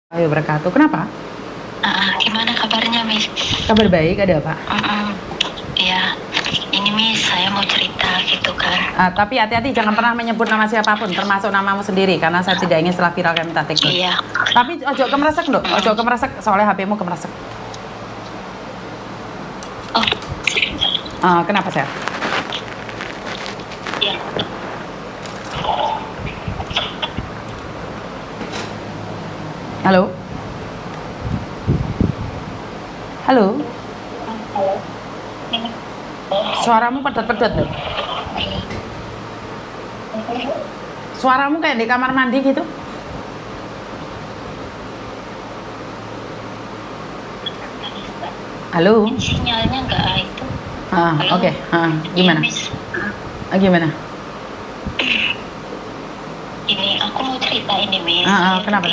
Ayo berkatu. Kenapa? Gimana kabarnya, Miss? Kabar baik, ada apa? Iya, ini Miss, saya mau cerita gitu kan. Tapi hati-hati jangan pernah menyebut nama siapapun, termasuk namamu sendiri, karena saya tidak ingin setelah viral kami tak take down. Iya. Tapi ojo kemeresek dok, ojo kemeresek, soalnya HP-mu kemeresek. Oh, Kenapa Sel? iya. Halo? Halo? Suaramu pedat-pedat dok. Suaramu kayak di kamar mandi gitu. Halo? Sinyalnya nggak itu. Oke. Gimana? Iya, Miss. Gimana? Ini aku mau cerita ini, Miss. Kenapa?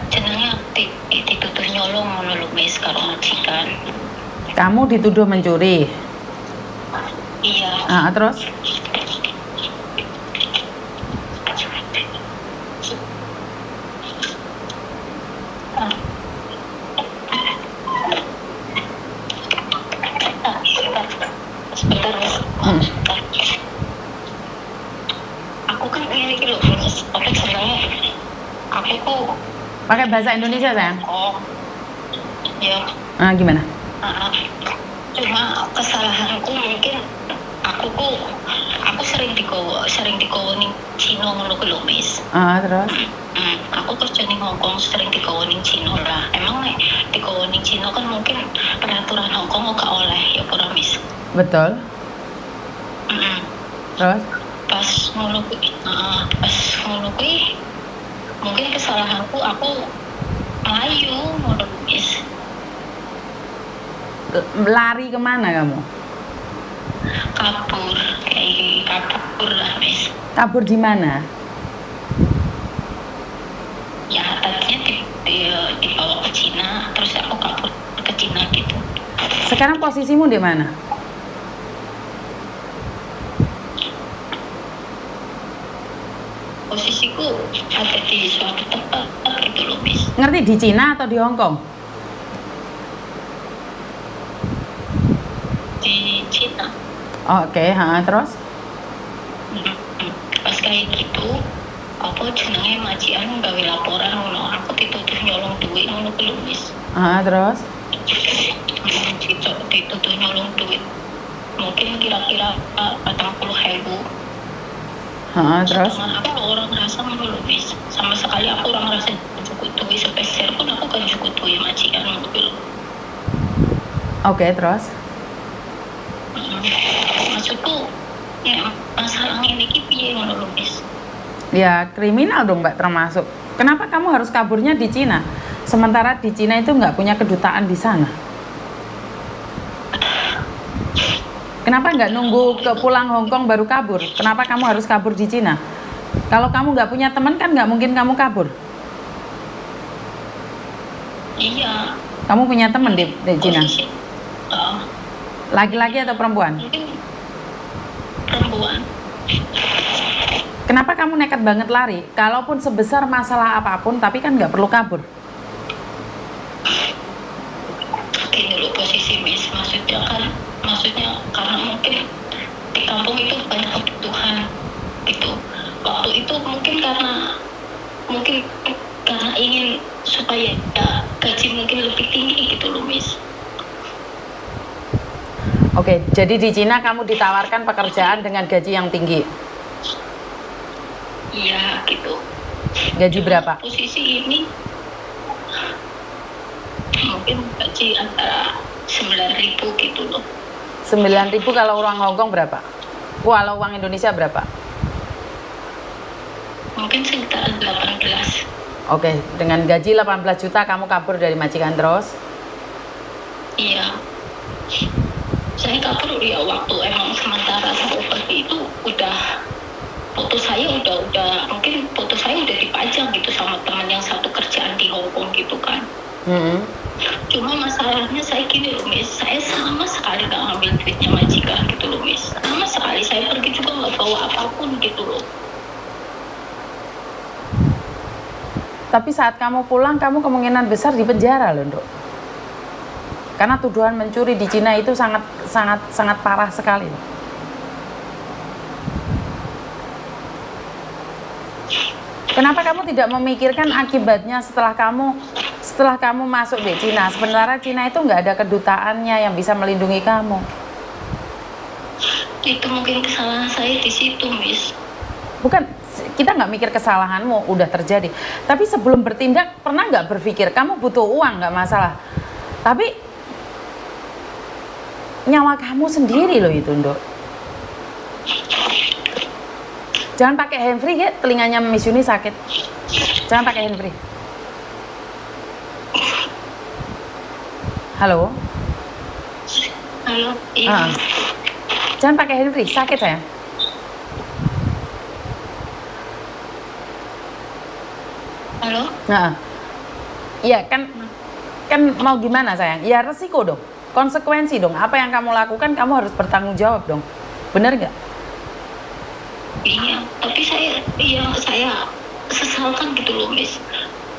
Jenengnya dituduh nyolong ngono lho, Miss, karo majikan. Kamu dituduh mencuri. Iya. Terus? Sebentar, Miss. Aku kan ini gitu, Miss. Apa jenenge? Aku kok Pakai bahasa Indonesia sayang. Ya. Gimana? Cuma kesalahanku mungkin aku sering digowo ning Cina ngono ku lho, Miss. Terus? Aku kerja ning Hongkong sering digowo ning Cina lah. Emang nek digowo ning Cina kan mungkin peraturan Hongkong gak oleh ya pura, Miss. Betul. Terus? Pas ngono kuwi mungkin kesalahanku aku melayu ngono, Miss. Lari kemana kamu? Kabur lah, Miss. Kabur di mana? Ya tadinya dibawa ke Cina, terus aku kabur ke Cina gitu. Sekarang posisimu di mana? Posisiku ada di suatu tempat gitu loh, Miss. Ngerti di Cina atau di Hongkong? Di Cina. Oke, terus? Pas kayak gitu, apa jenenge majikan gawe laporan ngono, aku dituduh nyolong duit ngono ku lho, Miss. Terus? Dituduh nyolong duit. Mungkin kira-kira 40.000. Terus? Aku orang rasa ngono lho, Miss. Sama sekali aku orang rasa cukup duit sepeser pun aku kan cukup duit majikan ngono ku lho. Oke, terus? Maksudku ya masalah ini piye ngono lho, Miss. Ya kriminal dong Mbak termasuk. Kenapa kamu harus kaburnya di Cina? Sementara di Cina itu nggak punya kedutaan di sana. Kenapa nggak nunggu ke pulang Hongkong baru kabur? Kenapa kamu harus kabur di Cina? Kalau kamu nggak punya teman kan nggak mungkin kamu kabur. Iya. Kamu punya teman di Cina? Laki-laki atau perempuan? Perempuan. Kenapa kamu nekat banget lari? Kalaupun sebesar masalah apapun, tapi kan nggak perlu kabur. Gini loh posisi, Miss. Maksudnya karena mungkin di kampung itu banyak kebutuhan gitu. Waktu itu mungkin karena ingin supaya gaji mungkin lebih tinggi gitu loh, Miss. Oke, jadi di Cina kamu ditawarkan pekerjaan dengan gaji yang tinggi. Iya, gitu. Gaji berapa? Posisi ini mungkin gaji antara 9.000 gitu loh. 9.000 kalau uang Hongkong berapa? Kalau uang Indonesia berapa? Mungkin sekitar 18. Oke, dengan gaji 18 juta kamu kabur dari majikan terus? Iya. Saya kabur ya waktu emang sementara seperti itu udah foto saya mungkin foto saya udah dipajang gitu sama teman yang satu kerjaan di Hongkong gitu kan. Cuma masalahnya saya gini loh, Miss, saya sama sekali gak ngambil duitnya majikan gitu loh, Miss. Sama sekali saya pergi juga gak bawa apapun gitu loh. Tapi saat kamu pulang, kamu kemungkinan besar di penjara loh, Nduk. Karena tuduhan mencuri di Cina itu sangat parah sekali. Kenapa kamu tidak memikirkan akibatnya setelah kamu masuk di Cina? Sebenarnya Cina itu nggak ada kedutaannya yang bisa melindungi kamu. Itu mungkin kesalahan saya di situ, Miss. Bukan, kita nggak mikir kesalahanmu udah terjadi. Tapi sebelum bertindak, pernah nggak berpikir kamu butuh uang, nggak masalah. Tapi nyawa kamu sendiri loh itu, Nduk. Jangan pakai handfree ya, telinganya Miss Yuni sakit. Jangan pakai handfree. Halo? Halo, iya. Jangan pakai handfree, sakit sayang. Halo? Iya kan mau gimana sayang? Ya resiko dong, konsekuensi dong. Apa yang kamu lakukan kamu harus bertanggung jawab dong. Bener nggak? Iya, tapi saya sesalkan gitu loh, Miss.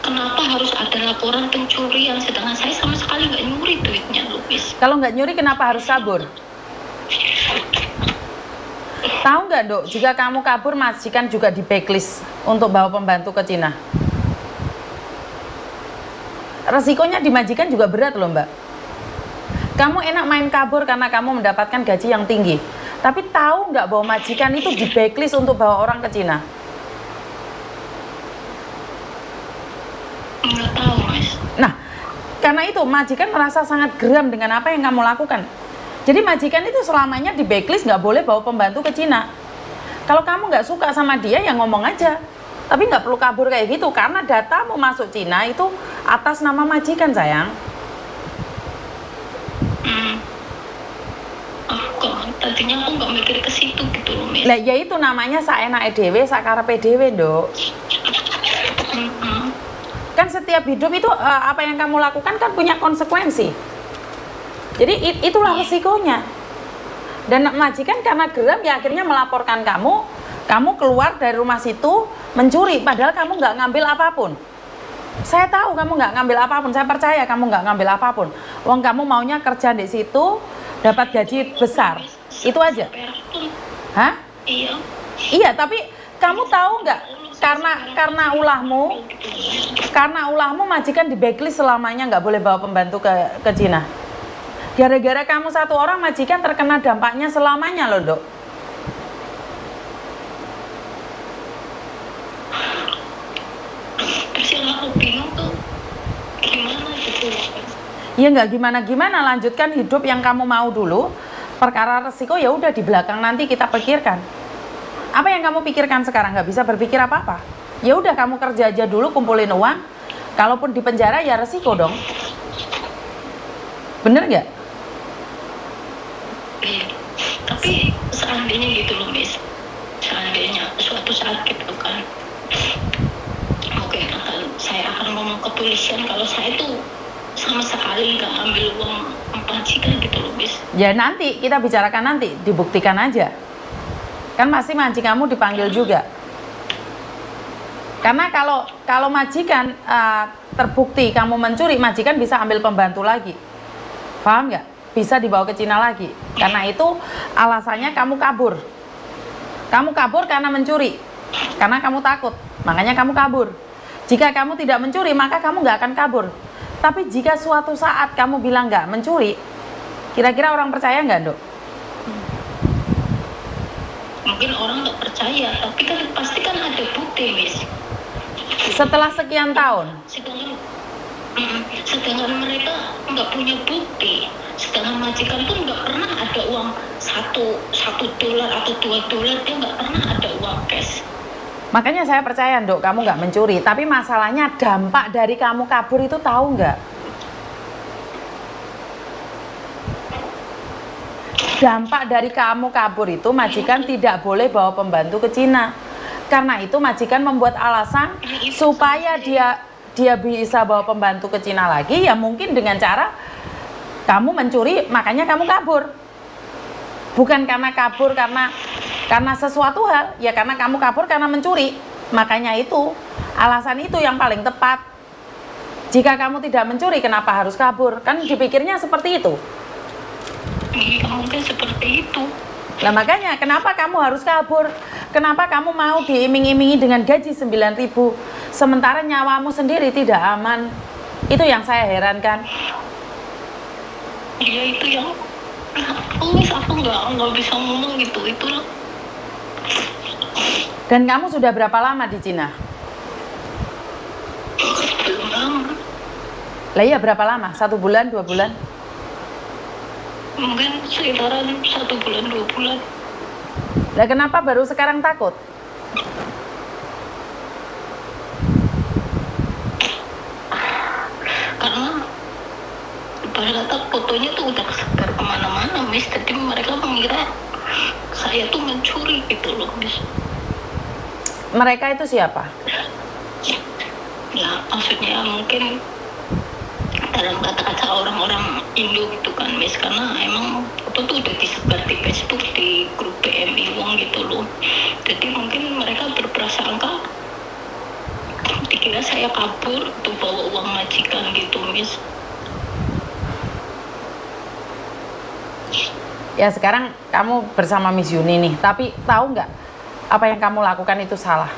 Kenapa harus ada laporan pencurian sedangkan saya sama sekali nggak nyuri duitnya loh, Miss. Kalau nggak nyuri kenapa harus kabur? Tahu nggak, Dok, jika kamu kabur majikan juga di backlist untuk bawa pembantu ke Cina. Resikonya di majikan juga berat loh, Mbak. Kamu enak main kabur karena kamu mendapatkan gaji yang tinggi. Tapi tahu nggak bahwa majikan itu di backlist untuk bawa orang ke Cina? Nggak tahu, Mas. Nah, karena itu majikan merasa sangat geram dengan apa yang kamu lakukan. Jadi majikan itu selamanya di backlist, nggak boleh bawa pembantu ke Cina. Kalau kamu nggak suka sama dia, ya ngomong aja. Tapi nggak perlu kabur kayak gitu, karena datamu masuk Cina itu atas nama majikan, sayang. Tadinya aku nggak mikir ke situ gitu loh, Miss. Lah, ya itu namanya saenake dhewe, sakarepe dhewe, Nduk. Kan setiap hidup itu apa yang kamu lakukan kan punya konsekuensi. Jadi itulah resikonya. Dan majikan karena geram ya akhirnya melaporkan kamu keluar dari rumah situ mencuri, padahal kamu nggak ngambil apapun. Saya tahu kamu nggak ngambil apapun, saya percaya kamu nggak ngambil apapun. Wong kamu maunya kerja di situ, dapat gaji besar, itu aja. Hah? Iya. Iya, tapi kamu tahu nggak? Karena ulahmu majikan di backlist selamanya nggak boleh bawa pembantu ke Cina. Gara-gara kamu satu orang majikan terkena dampaknya selamanya loh, Dok. Terus yang aku bingung tuh gimana gitu. Ya nggak gimana-gimana, lanjutkan hidup yang kamu mau dulu. Perkara resiko ya udah di belakang nanti kita pikirkan. Apa yang kamu pikirkan sekarang? Nggak bisa berpikir apa-apa. Ya udah kamu kerja aja dulu, kumpulin uang. Kalaupun di penjara ya resiko dong. Bener nggak? Iya. Tapi seandainya gitu loh, Miss. Seandainya suatu saat gitu kan. Mungkin saya akan ngomong ke polisian kalau saya tuh sama sekali nggak ambil uang majikan gitu loh, Miss. Ya nanti kita bicarakan, nanti dibuktikan aja. Kan pasti majikanmu dipanggil juga. Karena kalau majikan terbukti kamu mencuri, majikan bisa ambil pembantu lagi. Paham nggak? Bisa dibawa ke Cina lagi. Karena itu alasannya kamu kabur. Kamu kabur karena mencuri. Karena kamu takut, makanya kamu kabur. Jika kamu tidak mencuri, maka kamu nggak akan kabur. Tapi jika suatu saat kamu bilang nggak mencuri, kira-kira orang percaya nggak, Dok? Mungkin orang nggak percaya, tapi kan pasti kan ada bukti, Miss. Setelah sekian tahun. Sedangkan mereka nggak punya bukti. Sedangkan majikan pun nggak pernah ada uang $1 atau $2, dia nggak pernah ada uang cash. Makanya saya percaya, Dok, kamu nggak mencuri. Tapi masalahnya dampak dari kamu kabur itu tahu nggak? Dampak dari kamu kabur itu majikan tidak boleh bawa pembantu ke Cina. Karena itu majikan membuat alasan supaya dia bisa bawa pembantu ke Cina lagi, ya mungkin dengan cara kamu mencuri, makanya kamu kabur. Bukan karena kabur karena sesuatu hal, ya karena kamu kabur karena mencuri. Makanya itu Alasan itu yang paling tepat. Jika kamu tidak mencuri, kenapa harus kabur? Kan dipikirnya seperti itu. Iya, mungkin seperti itu. Nah makanya kenapa kamu harus kabur? Kenapa kamu mau diiming-imingi dengan gaji 9.000 sementara nyawamu sendiri tidak aman? Itu yang saya herankan. Iya, itu yang aku nggak bisa ngomong gitu, itulah. Dan kamu sudah berapa lama di Cina? Belum lama. Lah iya berapa lama? 1 bulan, 2 bulan? Mungkin sekitaran 1 bulan 2 bulan. Lah kenapa baru sekarang takut? Karena pada data fotonya tuh udah kesebar kemana-mana, Miss. Jadi mereka mengira saya tuh mencuri gitu loh, Miss. Mereka itu siapa? Ya maksudnya mungkin dalam kata-kata orang-orang Indo gitu kan, Miss. Karena emang foto tuh udah disebar di Facebook, di grup PMI Uang gitu loh. Jadi mungkin mereka berprasangka dikira saya kabur untuk bawa uang majikan gitu, Miss. Ya sekarang kamu bersama Miss Yuni nih, tapi tahu nggak apa yang kamu lakukan itu salah?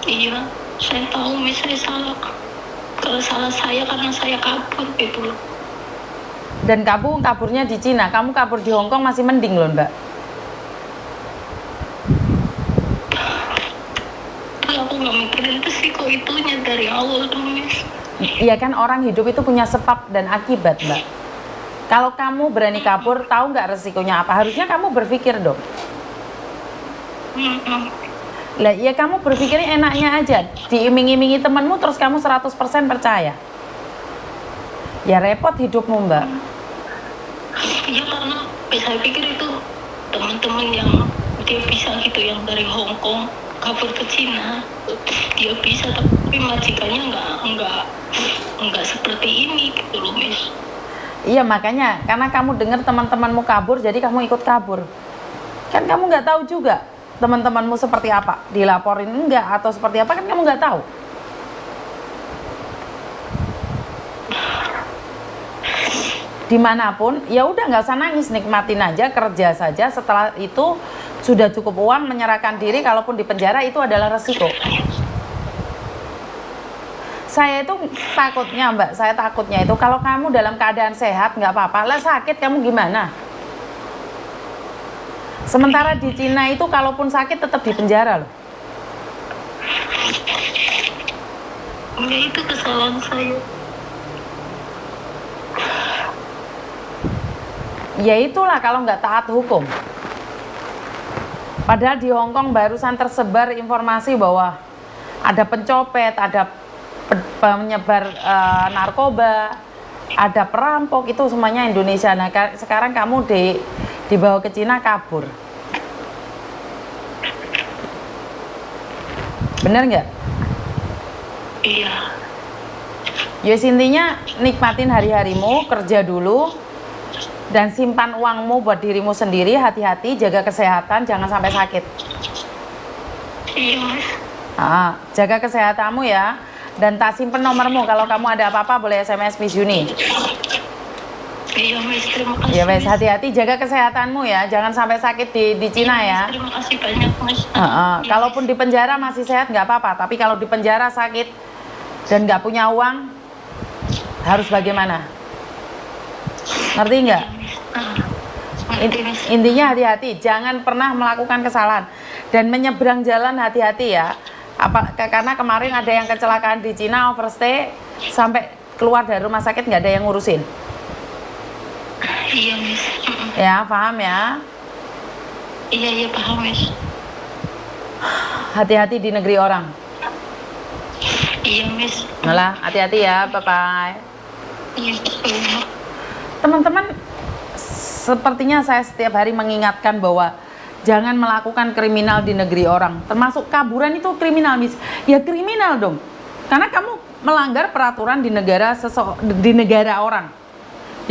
Iya, saya tahu, Miss, saya salah. Kalau salah saya karena saya kabur gitu loh. Dan kamu kaburnya di Cina, kamu kabur di Hong Kong masih mending loh Mbak. Tapi aku nggak mikirin resiko itunya dari awal tuh, Miss. Iya kan orang hidup itu punya sebab dan akibat Mbak. Kalau kamu berani kabur, tahu nggak resikonya apa? Harusnya kamu berpikir dong. Lah ya kamu berpikirnya enaknya aja, diiming-imingi temanmu terus kamu 100% percaya. Ya repot hidupmu Mbak. Iya, karena saya pikir itu teman-teman yang dia bisa gitu, yang dari Hong Kong kabur ke Cina, dia bisa, tapi majikannya nggak seperti ini gitu loh, Miss. Iya makanya, karena kamu dengar teman-temanmu kabur, jadi kamu ikut kabur. Kan kamu nggak tahu juga teman-temanmu seperti apa, dilaporin enggak atau seperti apa, kan kamu nggak tahu. Dimanapun, ya udah nggak usah nangis, nikmatin aja, kerja saja. Setelah itu sudah cukup uang, menyerahkan diri. Kalaupun di penjara itu adalah resiko. Saya itu takutnya Mbak, saya takutnya itu kalau kamu dalam keadaan sehat nggak apa-apa, lah sakit kamu gimana? Sementara di Cina itu kalaupun sakit tetap di penjara loh. Ya itu kesalahan saya. Ya itulah kalau nggak taat hukum. Padahal di Hong Kong barusan tersebar informasi bahwa ada pencopet, ada penyebar narkoba, ada perampok, itu semuanya Indonesia. Nah sekarang kamu dibawa ke Cina kabur. Bener nggak? Iya. Ya intinya nikmatin hari-harimu, kerja dulu, dan simpan uangmu buat dirimu sendiri. Hati-hati, jaga kesehatan, jangan sampai sakit. Iya, Mas. Jaga kesehatanmu ya. Dan tak simpen nomormu, kalau kamu ada apa-apa boleh SMS Miss Yuni. Iya, Miss, terima kasih. Ya wes, hati-hati, jaga kesehatanmu ya, jangan sampai sakit di Cina ya. Terima kasih banyak, Mas. Kalaupun di penjara masih sehat nggak apa-apa, tapi kalau di penjara sakit dan nggak punya uang, harus bagaimana? Ngerti nggak? Intinya hati-hati, jangan pernah melakukan kesalahan. Dan menyeberang jalan hati-hati ya. Karena kemarin ada yang kecelakaan di Cina, overstay, sampai keluar dari rumah sakit nggak ada yang ngurusin. Iya, Miss. Ya, paham ya? Iya, paham, Miss. Hati-hati di negeri orang. Iya, Miss. Malah, hati-hati ya, bye-bye. Iya, Teman-teman, sepertinya saya setiap hari mengingatkan bahwa jangan melakukan kriminal di negeri orang. Termasuk kaburan itu kriminal, Miss. Ya kriminal dong. Karena kamu melanggar peraturan di negara orang.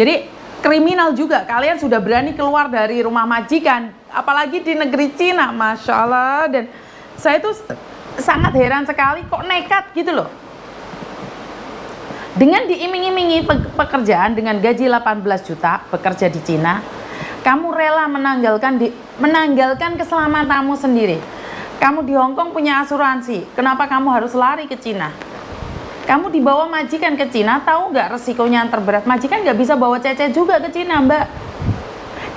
Jadi kriminal juga. Kalian sudah berani keluar dari rumah majikan, apalagi di negeri Cina, Masya Allah. Dan saya tuh sangat heran sekali kok nekat gitu loh. Dengan diiming-imingi pekerjaan dengan gaji 18 juta bekerja di Cina, kamu rela menanggalkan keselamatanmu sendiri. Kamu di Hong Kong punya asuransi, kenapa kamu harus lari ke Cina? Kamu dibawa majikan ke Cina, tahu nggak resikonya yang terberat? Majikan nggak bisa bawa Cece juga ke Cina, Mbak.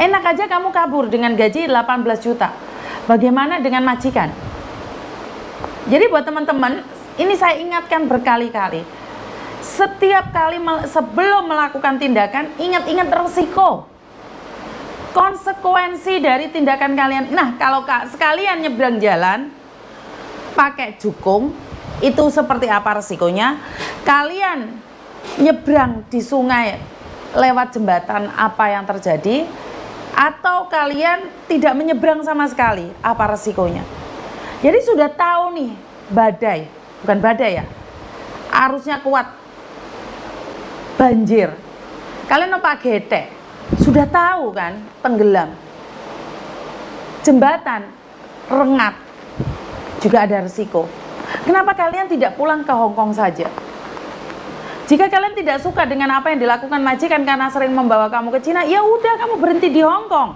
Enak aja kamu kabur dengan gaji 18 juta. Bagaimana dengan majikan? Jadi buat teman-teman, ini saya ingatkan berkali-kali. Setiap kali sebelum melakukan tindakan, ingat-ingat resiko, konsekuensi dari tindakan kalian. Nah, kalau sekalian nyebrang jalan pakai jukung, itu seperti apa resikonya? Kalian nyebrang di sungai lewat jembatan, apa yang terjadi? Atau kalian tidak menyeberang sama sekali, apa resikonya? Jadi sudah tahu nih, badai, bukan badai ya, arusnya kuat, banjir, kalian numpak getek, sudah tahu kan, tenggelam, jembatan rengat, juga ada resiko. Kenapa kalian tidak pulang ke Hong Kong saja? Jika kalian tidak suka dengan apa yang dilakukan majikan karena sering membawa kamu ke Cina, ya udah kamu berhenti di Hong Kong.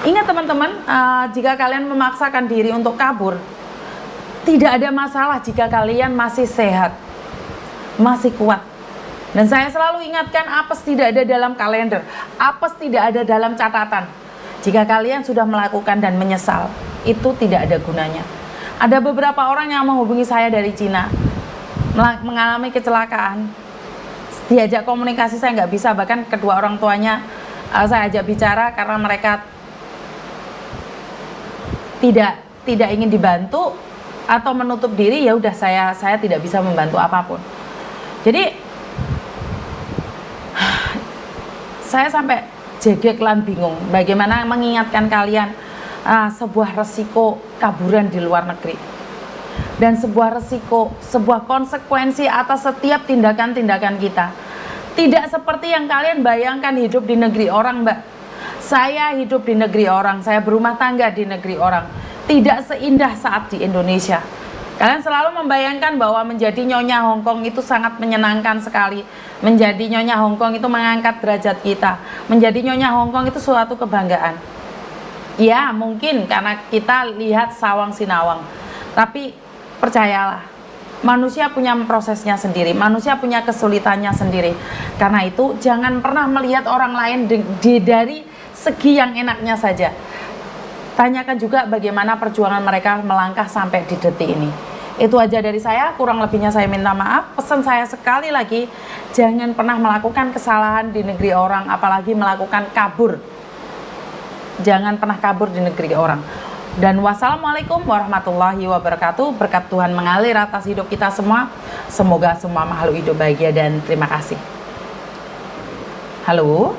Ingat teman-teman, jika kalian memaksakan diri untuk kabur, tidak ada masalah jika kalian masih sehat, masih kuat. Dan saya selalu ingatkan, apes tidak ada dalam kalender, apes tidak ada dalam catatan. Jika kalian sudah melakukan dan menyesal, itu tidak ada gunanya. Ada beberapa orang yang menghubungi saya dari Cina, mengalami kecelakaan, diajak komunikasi saya nggak bisa, bahkan kedua orang tuanya saya ajak bicara karena mereka tidak ingin dibantu atau menutup diri. Ya udah, saya tidak bisa membantu apapun. Jadi saya sampai jegek lan bingung bagaimana mengingatkan kalian sebuah resiko kaburan di luar negeri, dan sebuah resiko, sebuah konsekuensi atas setiap tindakan-tindakan kita. Tidak seperti yang kalian bayangkan hidup di negeri orang, Mbak. Saya hidup di negeri orang, saya berumah tangga di negeri orang. Tidak seindah saat di Indonesia. Kalian selalu membayangkan bahwa menjadi nyonya Hong Kong itu sangat menyenangkan sekali. Menjadi nyonya Hong Kong itu mengangkat derajat kita. Menjadi nyonya Hong Kong itu suatu kebanggaan. Ya, mungkin karena kita lihat sawang sinawang. Tapi percayalah, manusia punya prosesnya sendiri, manusia punya kesulitannya sendiri. Karena itu jangan pernah melihat orang lain dari segi yang enaknya saja. Tanyakan juga bagaimana perjuangan mereka melangkah sampai di detik ini. Itu aja dari saya, kurang lebihnya saya minta maaf. Pesan saya sekali lagi, jangan pernah melakukan kesalahan di negeri orang, apalagi melakukan kabur. Jangan pernah kabur di negeri orang. Dan wassalamualaikum warahmatullahi wabarakatuh. Berkat Tuhan mengalir atas hidup kita semua. Semoga semua makhluk hidup bahagia dan terima kasih. Halo.